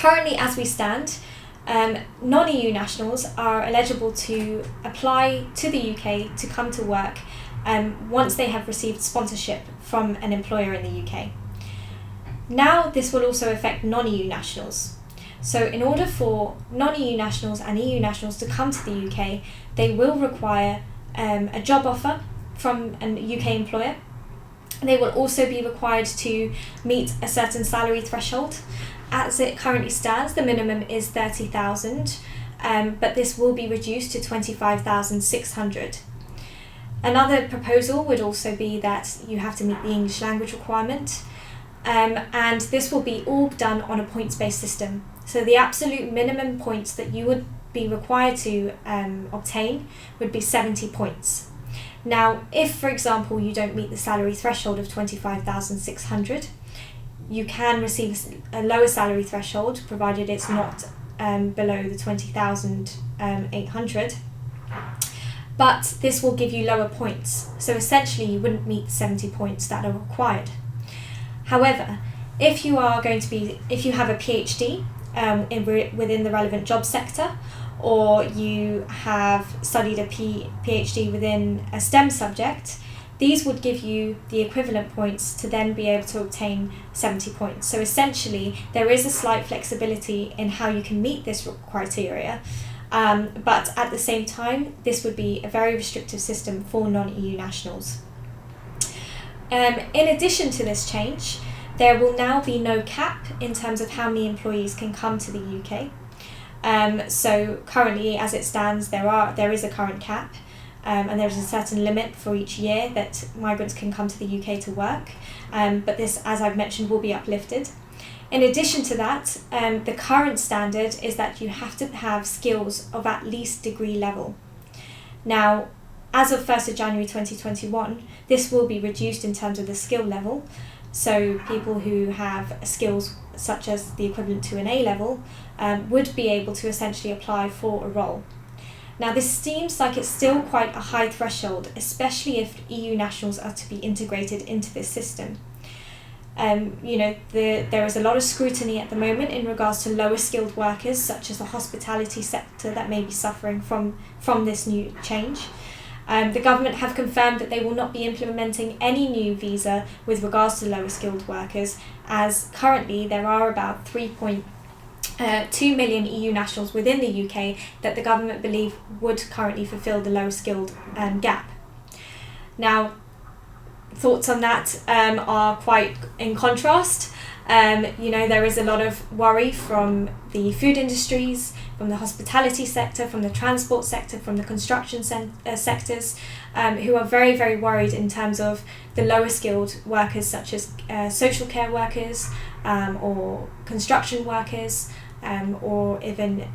currently, as we stand, non-EU nationals are eligible to apply to the UK to come to work once they have received sponsorship from an employer in the UK. Now this will also affect non-EU nationals. So in order for non-EU nationals and EU nationals to come to the UK, they will require a job offer from a UK employer. They will also be required to meet a certain salary threshold. As it currently stands, the minimum is 30,000, but this will be reduced to 25,600. Another proposal would also be that you have to meet the English language requirement, and this will be all done on a points-based system. So the absolute minimum points that you would be required to obtain would be 70 points. Now, if, for example, you don't meet the salary threshold of 25,600, you can receive a lower salary threshold, provided it's not below the 20,800. But this will give you lower points. So essentially, you wouldn't meet the 70 points that are required. However, if you have a PhD within the relevant job sector, or you have studied a PhD within a STEM subject, these would give you the equivalent points to then be able to obtain 70 points. So essentially, there is a slight flexibility in how you can meet this criteria, but at the same time, this would be a very restrictive system for non-EU nationals. In addition to this change, there will now be no cap in terms of how many employees can come to the UK. So currently, as it stands, there is a current cap, and there is a certain limit for each year that migrants can come to the UK to work. But this, as I've mentioned, will be uplifted. In addition to that, the current standard is that you have to have skills of at least degree level. Now, as of 1st of January 2021, this will be reduced in terms of the skill level. So people who have skills such as the equivalent to an A level would be able to essentially apply for a role. Now, this seems like it's still quite a high threshold, especially if EU nationals are to be integrated into this system. There is a lot of scrutiny at the moment in regards to lower skilled workers, such as the hospitality sector, that may be suffering from this new change. The government have confirmed that they will not be implementing any new visa with regards to lower skilled workers, as currently there are about 3.2 million EU nationals within the UK that the government believe would currently fulfil the lower skilled gap. Now, thoughts on that are quite in contrast. There is a lot of worry from the food industries, from the hospitality sector, from the transport sector, from the construction sectors, who are very, very worried in terms of the lower skilled workers, such as social care workers, or construction workers, or even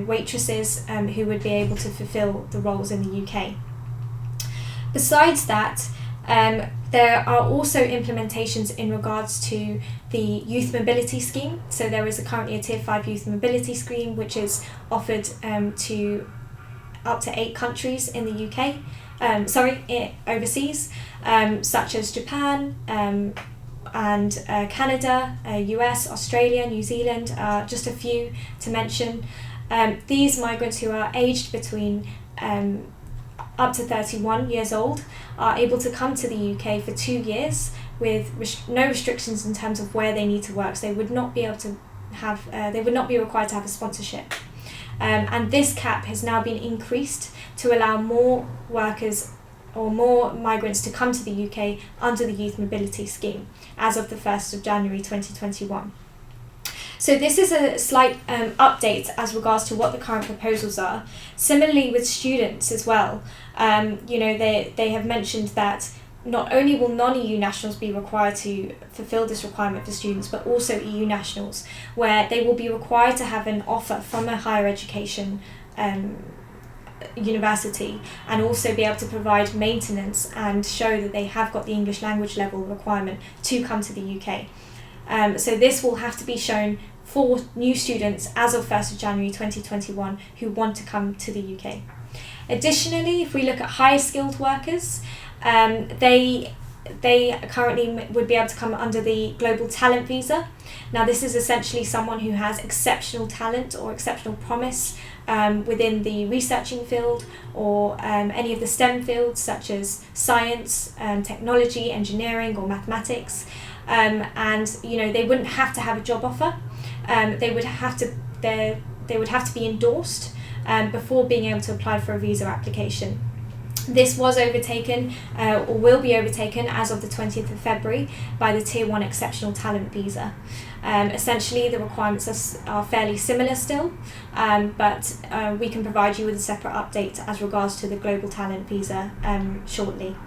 waitresses, who would be able to fulfill the roles in the UK. Besides that, there are also implementations in regards to the youth mobility scheme. So there is currently a Tier 5 youth mobility scheme, which is offered to up to 8 countries in the UK, overseas, such as Japan and Canada, US, Australia, New Zealand, just a few to mention. These migrants who are aged between up to 31 years old are able to come to the UK for 2 years with no restrictions in terms of where they need to work. So they would not be able to have, they would not be required to have a sponsorship. And this cap has now been increased to allow more workers or more migrants to come to the UK under the Youth Mobility Scheme as of the 1st of January 2021. So this is a slight update as regards to what the current proposals are. Similarly with students as well, they have mentioned that not only will non-EU nationals be required to fulfil this requirement for students, but also EU nationals, where they will be required to have an offer from a higher education university, and also be able to provide maintenance and show that they have got the English language level requirement to come to the UK. So this will have to be shown for new students as of 1st of January 2021 who want to come to the UK. Additionally, if we look at higher skilled workers, they currently would be able to come under the Global Talent Visa. Now, this is essentially someone who has exceptional talent or exceptional promise within the researching field or any of the STEM fields such as science, technology, engineering or mathematics. And they wouldn't have to have a job offer. They would have to be endorsed before being able to apply for a visa application. This was overtaken, or will be overtaken as of the 20th of February by the Tier 1 Exceptional Talent Visa. Essentially, the requirements are fairly similar still, but we can provide you with a separate update as regards to the Global Talent Visa shortly.